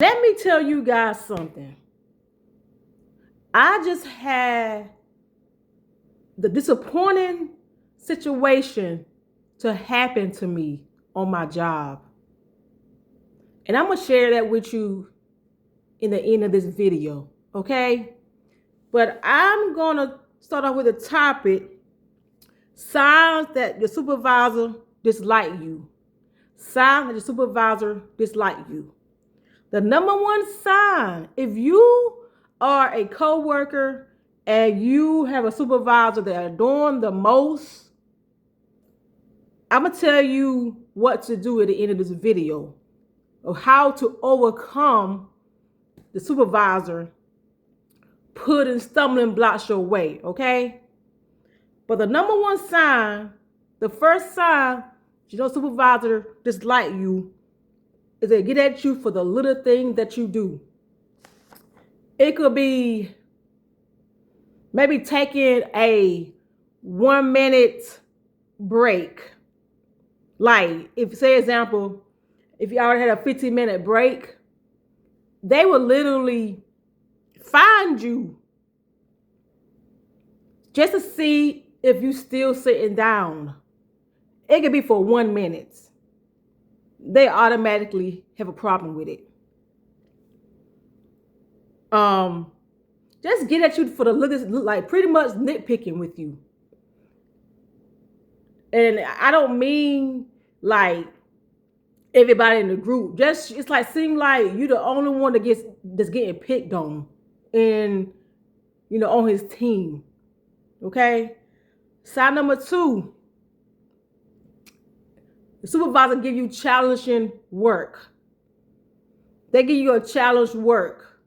Let me tell you guys something. I just had the disappointing situation to happen to me on my job. And I'm going to share that with you in the end of this video, okay? But I'm going to start off with a topic: signs that your supervisor dislike you. Signs that your supervisor dislike you. The number one sign, if you are a coworker and you have a supervisor that are doing the most, I'm going to tell you what to do at the end of this video, of how to overcome the supervisor putting stumbling blocks your way, okay? But the number one sign, the first sign supervisor dislike you, is they get at you for the little thing that you do. It could be maybe taking a 1 minute break. Like, if, say example, if you already had a 15-minute break, they will literally find you just to see if you still sitting down. It could be for 1 minute. They automatically have a problem with it. Just get at you for the look, like pretty much nitpicking with you. And I don't mean like everybody in the group. Just, it's like, seem like you're the only one that's getting picked on, and on his team. Okay. Sign number 2: the supervisor give you challenging work. They give you a challenge work.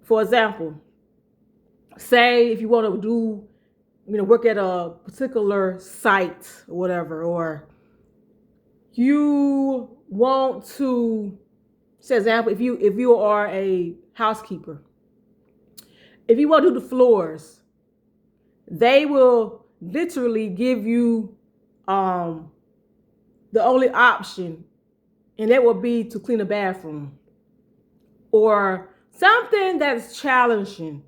For example, say if you want to do, work at a particular site or whatever, or you want to, say example, if you are a housekeeper, if you want to do the floors, they will literally give you the only option, and that will be to clean a bathroom or something that's challenging,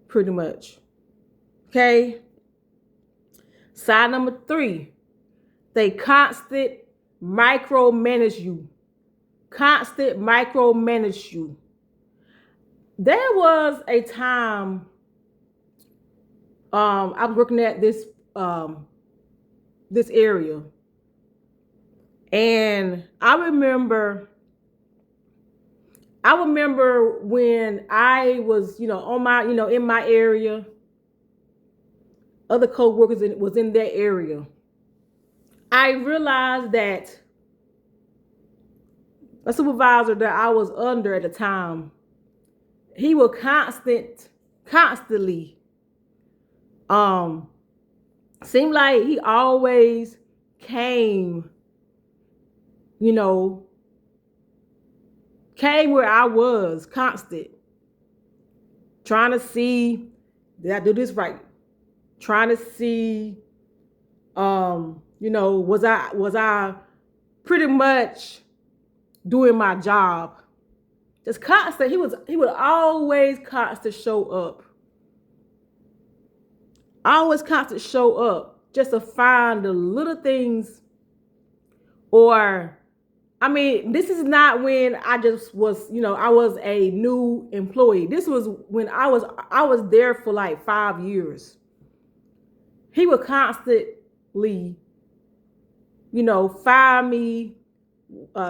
pretty much. Okay. Side number 3: they constant micromanage you. Constant micromanage you. There was a time I was working at this area, and I remember when I was, on my, in my area, other co-workers was in their area. I realized that a supervisor that I was under at the time, he would constantly, seemed like he always came where I was, constant, trying to see, did I do this right? Trying to see, was I pretty much doing my job? Just constant. He would always constant show up. Always constant show up just to find the little things. Or, I mean, this is not when I just was, I was a new employee. This was when I was there for like 5 years. He would constantly, find me,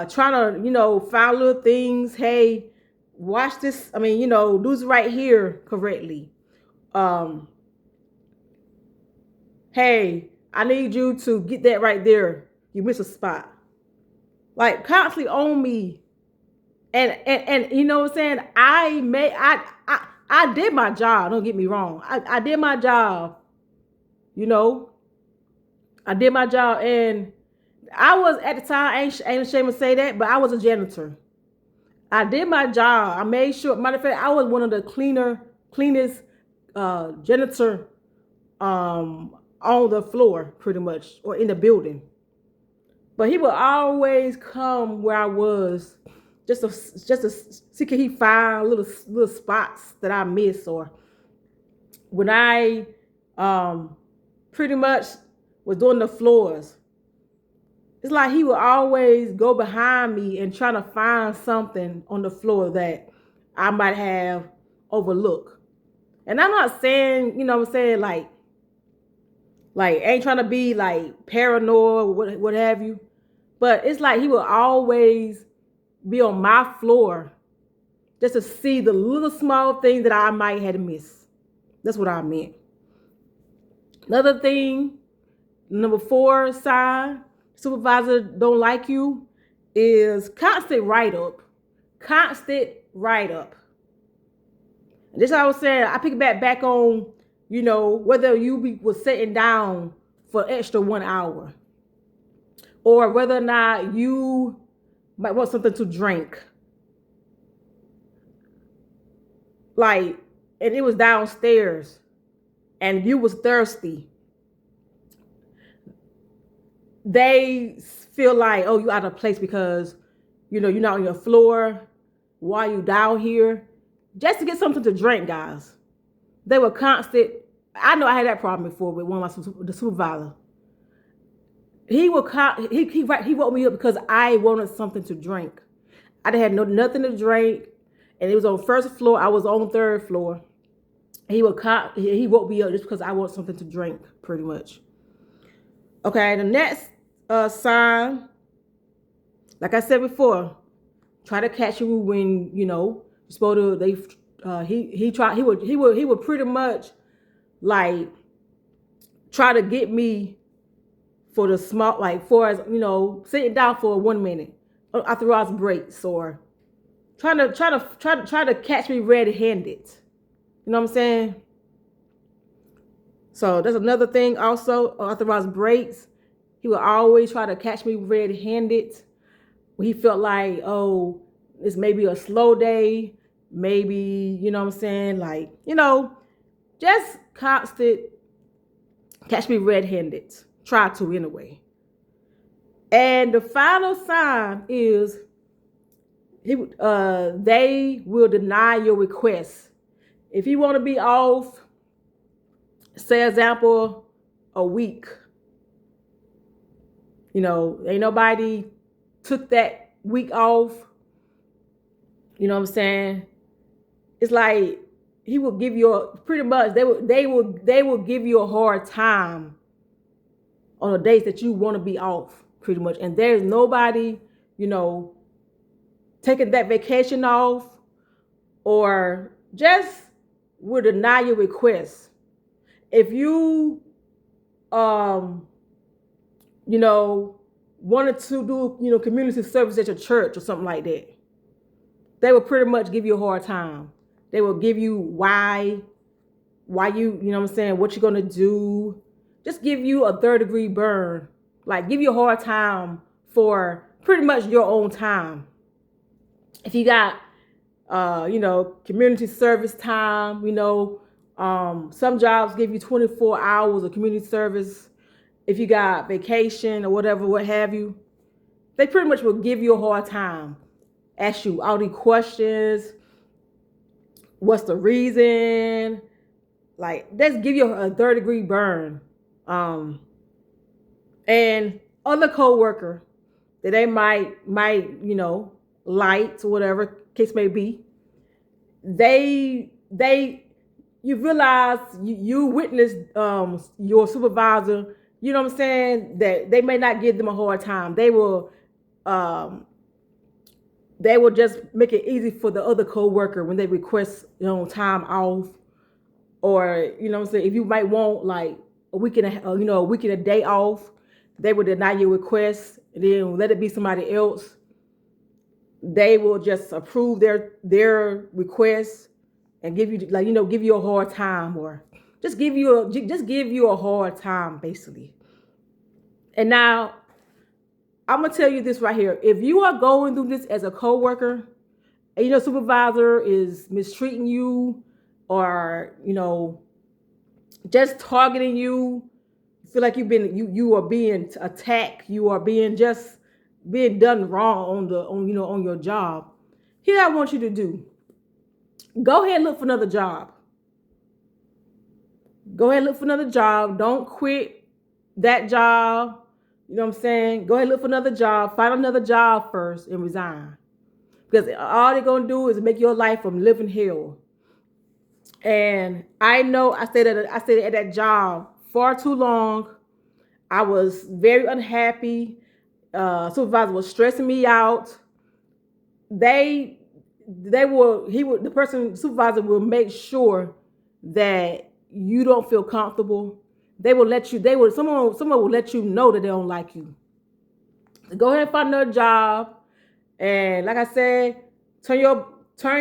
trying to, find little things. Hey, watch this. I mean, do this right here correctly. Hey, I need you to get that right there. You missed a spot. Like, constantly on me. And you know what I'm saying? I did my job. Don't get me wrong. I did my job. I did my job, and I was, at the time, I ain't ashamed to say that, but I was a janitor. I did my job. I made sure, matter of fact, I was one of the cleanest janitor on the floor, pretty much, or in the building. But he would always come where I was, just to see can he find little spots that I miss, or when I pretty much was doing the floors. It's like he would always go behind me and trying to find something on the floor that I might have overlooked. And I'm not saying, what I'm saying, like ain't trying to be like paranoid, what have you. But it's like he will always be on my floor just to see the little small things that I might have missed. That's what I meant. Another thing, number 4 sign, supervisor don't like you, is constant write-up. Constant write-up. And this is what I was saying. I pick it back on, whether you was sitting down for extra 1 hour, or whether or not you might want something to drink. Like, and it was downstairs, and you was thirsty. They feel like, oh, you out of place because, you're not on your floor. Why you down here? Just to get something to drink, guys. They were constant. I know I had that problem before with one of the supervisor. He woke me up because I wanted something to drink. I didn't have nothing to drink, and it was on first floor. I was on third floor. He woke me up just because I want something to drink, pretty much. Okay, the next sign, like I said before, try to catch you when you're supposed to. He would pretty much like try to get me for the small, like for as sitting down for 1 minute after I was breaks, or trying to catch me red-handed. You know what I'm saying? So that's another thing. Also, authorized breaks. He would always try to catch me red-handed when he felt like, oh, this may be a slow day. Maybe, you know what I'm saying? Like, just constant catch me red-handed. Try to anyway. And the final sign is they will deny your request. If you want to be off, say example, a week, ain't nobody took that week off. You know what I'm saying? It's like he will give you pretty much they will give you a hard time on the days that you want to be off, pretty much. And there's nobody, taking that vacation off, or just will deny your request. If you wanted to do, community service at your church or something like that, they will pretty much give you a hard time. They will give you why you, what you're going to do. Just give you a 3rd-degree burn. Like, give you a hard time for pretty much your own time. If you got, community service time, some jobs give you 24 hours of community service. If you got vacation or whatever, what have you, they pretty much will give you a hard time. Ask you all these questions. What's the reason? Like, let's give you a 3rd-degree burn. And other coworker that they might, light or whatever case may be, you realize you witnessed your supervisor, that they may not give them a hard time. They will just make it easy for the other coworker when they request time off, or if you might want like a week and a day off, they will deny your request and then let it be somebody else. They will just approve their request and give you a hard time, or just give you a hard time, basically. And now I'm gonna tell you this right here. If you are going through this as a coworker, and supervisor is mistreating you, or just targeting you, feel like you are being attacked, you are being just being done wrong on your job, here I want you to do. Go ahead and look for another job. Go ahead and look for another job. Don't quit that job. You know what I'm saying? Go ahead and look for another job. Find another job first and resign. Because all they're going to do is make your life from living hell. And I know I stayed at that job far too long. I was very unhappy. Supervisor was stressing me out. The supervisor will make sure that you don't feel comfortable. Someone will let you know that they don't like you. So go ahead and find another job. And like I said, turn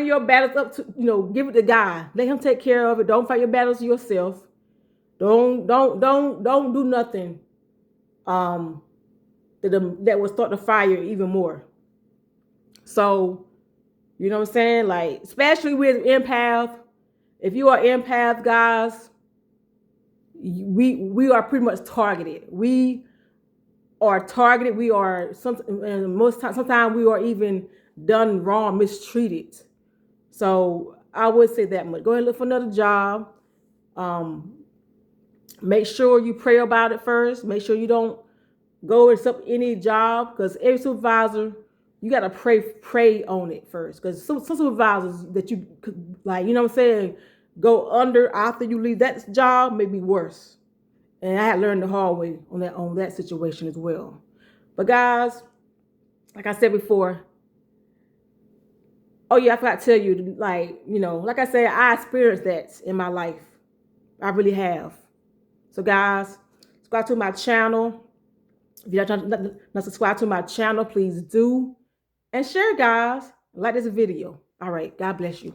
your battles up to, give it to God. Let him take care of it. Don't fight your battles yourself. Don't do nothing that will start the fire even more. So, you know what I'm saying? Like, especially with empath, if you are empath, guys, we are pretty much targeted. We are targeted. We are sometimes we are even done wrong, mistreated. So I would say that much. Go ahead and look for another job. Make sure you pray about it first. Make sure you don't go and accept any job, because every supervisor, you got to pray on it first, because some supervisors that you could, like, you know what I'm saying, go under after you leave that job may be worse. And I had learned the hard way on that situation as well. But guys, like I said before, oh yeah, I forgot to tell you, like I said, I experienced that in my life. I really have. So guys, subscribe to my channel. If you're not subscribed to my channel, please do. And share, guys. Like this video. All right. God bless you.